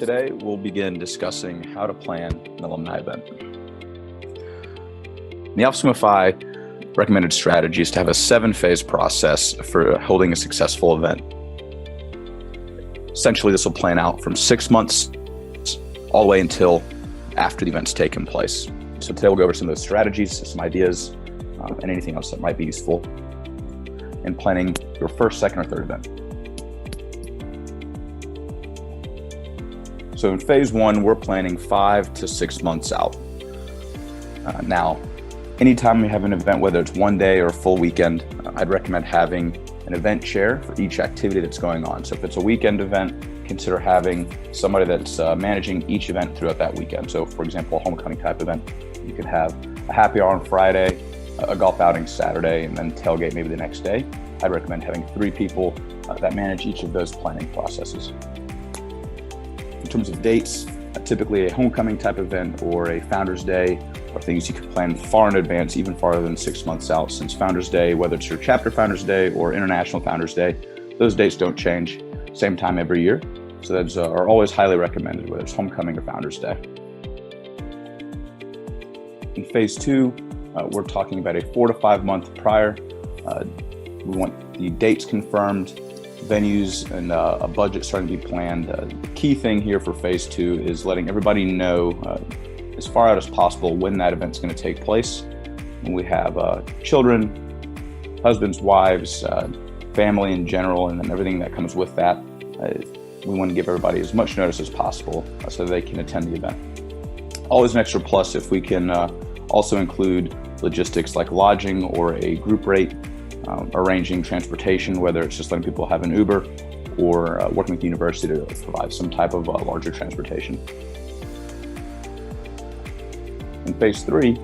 Today, we'll begin discussing how to plan an alumni event. The Office of MFI recommended strategy is to have a 7-phase process for holding a successful event. Essentially, this will plan out from 6 months all the way until after the event's taken place. So today we'll go over some of those strategies, some ideas, and anything else that might be useful in planning your first, second, or third event. So in phase 1, we're planning 5 to 6 months out. Now, anytime we have an event, whether it's one day or a full weekend, I'd recommend having an event chair for each activity that's going on. So if it's a weekend event, consider having somebody that's managing each event throughout that weekend. So for example, a homecoming type event, you could have a happy hour on Friday, a golf outing Saturday, and then tailgate maybe the next day. I'd recommend having 3 people that manage each of those planning processes. In terms of dates, typically a homecoming type event or a Founders Day are things you can plan far in advance, even farther than 6 months out, since Founders Day, whether it's your chapter Founders Day or International Founders Day, those dates don't change, same time every year. So those are always highly recommended, whether it's homecoming or Founders Day. In phase 2, we're talking about a 4 to 5 month prior. We want the dates confirmed, venues, and a budget starting to be planned. The key thing here for phase 2 is letting everybody know as far out as possible when that event's going to take place. When we have children, husbands, wives, family in general, and then everything that comes with that, we want to give everybody as much notice as possible so they can attend the event. Always an extra plus if we can also include logistics like lodging or a group rate, arranging transportation, whether it's just letting people have an Uber or working with the university to provide some type of larger transportation. In phase 3,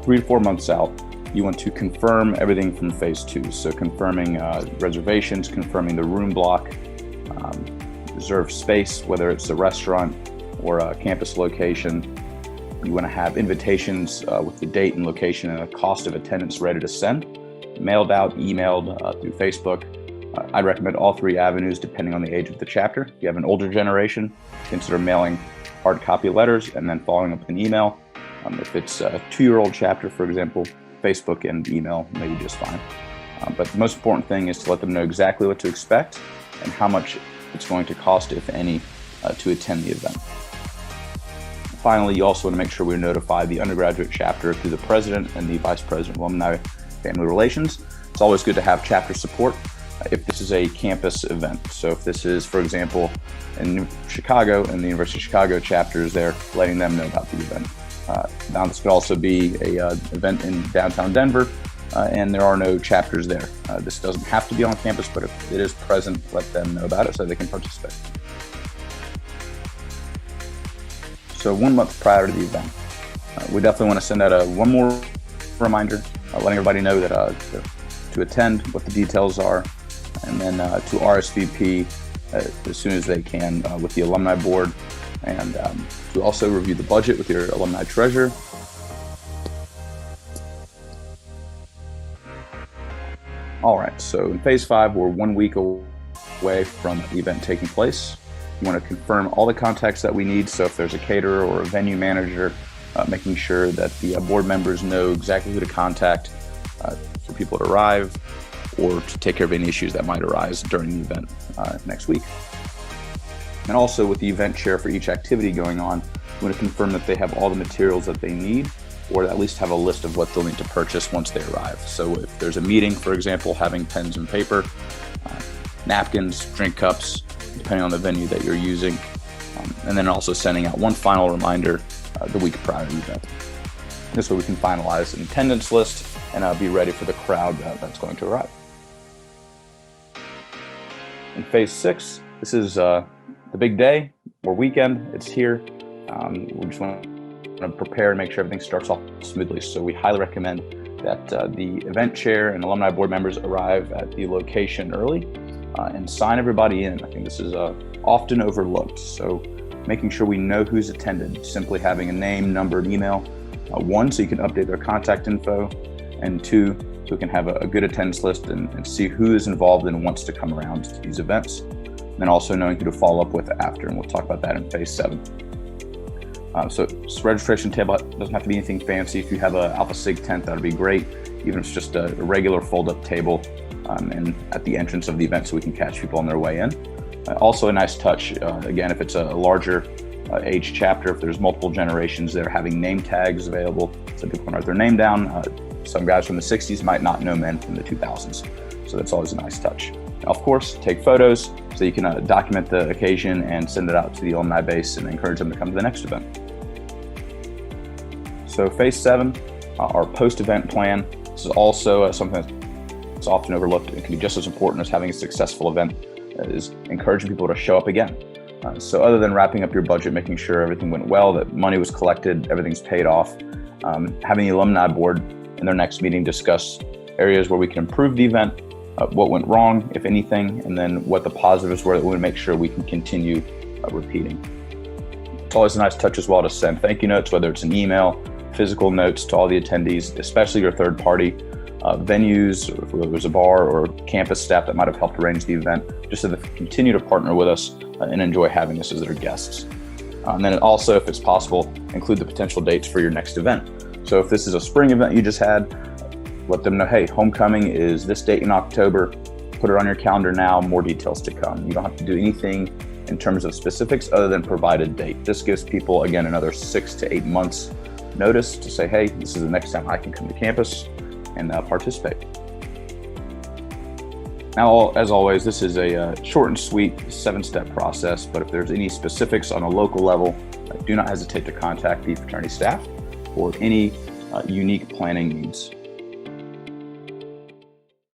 3 to 4 months out, you want to confirm everything from phase 2. So confirming reservations, confirming the room block, reserved space, whether it's a restaurant or a campus location. You want to have invitations with the date and location and the cost of attendance ready to send, mailed out, emailed through Facebook. I'd recommend all 3 avenues depending on the age of the chapter. If you have an older generation, consider mailing hard copy letters and then following up with an email. If it's a 2-year-old chapter, for example, Facebook and email may be just fine. But the most important thing is to let them know exactly what to expect and how much it's going to cost, if any, to attend the event. Finally, you also want to make sure we notify the undergraduate chapter through the president and the vice president of alumni family relations. It's always good to have chapter support if this is a campus event. So if this is, for example, in Chicago and the University of Chicago chapter is there, letting them know about the event. Now this could also be a event in downtown Denver, and there are no chapters there. This doesn't have to be on campus, but if it is present, let them know about it so they can participate. So 1 month prior to the event, we definitely want to send out one more reminder, letting everybody know that to attend, what the details are, and then to RSVP as soon as they can with the alumni board, and to also review the budget with your alumni treasurer. All right, so in phase 5, we're 1 week away from the event taking place. We want to confirm all the contacts that we need. So if there's a caterer or a venue manager, making sure that the board members know exactly who to contact for people to arrive or to take care of any issues that might arise during the event next week. And also with the event chair for each activity going on, we want to confirm that they have all the materials that they need, or at least have a list of what they'll need to purchase once they arrive. So if there's a meeting, for example, having pens and paper, napkins, drink cups, depending on the venue that you're using, and then also sending out one final reminder the week prior to the event. This way we can finalize an attendance list and be ready for the crowd that's going to arrive. In phase 6, this is the big day or weekend. It's here. We just want to prepare and make sure everything starts off smoothly. So we highly recommend that the event chair and alumni board members arrive at the location early and sign everybody in. I think this is often overlooked. So making sure we know who's attended, simply having a name, number, and email. 1, so you can update their contact info, and 2, so we can have a good attendance list and see who is involved and wants to come around to these events. and then also knowing who to follow up with after, and we'll talk about that in phase 7. So registration table doesn't have to be anything fancy. If you have an Alpha Sig tent, that would be great, even if it's just a regular fold-up table and at the entrance of the event so we can catch people on their way in. Also a nice touch, again, if it's a larger age chapter, if there's multiple generations, they're having name tags available so people can write their name down. Some guys from the 60s might not know men from the 2000s, so that's always a nice touch. Now, of course, take photos so you can document the occasion and send it out to the alumni base and encourage them to come to the next event. So phase 7, our post-event plan. This is also something that's often overlooked. It can be just as important as having a successful event, is encouraging people to show up again. So other than wrapping up your budget, making sure everything went well, that money was collected, everything's paid off, having the alumni board in their next meeting discuss areas where we can improve the event, what went wrong, if anything, and then what the positives were that we would make sure we can continue repeating. It's always a nice touch as well to send thank you notes, whether it's an email, physical notes to all the attendees, especially your third party venues, or whether there's a bar or campus staff that might have helped arrange the event, just so they continue to partner with us and enjoy having us as their guests. And then also, if it's possible, include the potential dates for your next event. So if this is a spring event you just had, let them know, hey, homecoming is this date in October, put it on your calendar now, more details to come. You don't have to do anything in terms of specifics other than provide a date. This gives people, again, another 6 to 8 months notice to say, hey, this is the next time I can come to campus and participate. Now, as always, this is a short and sweet 7-step process, but if there's any specifics on a local level, do not hesitate to contact the fraternity staff for any unique planning needs.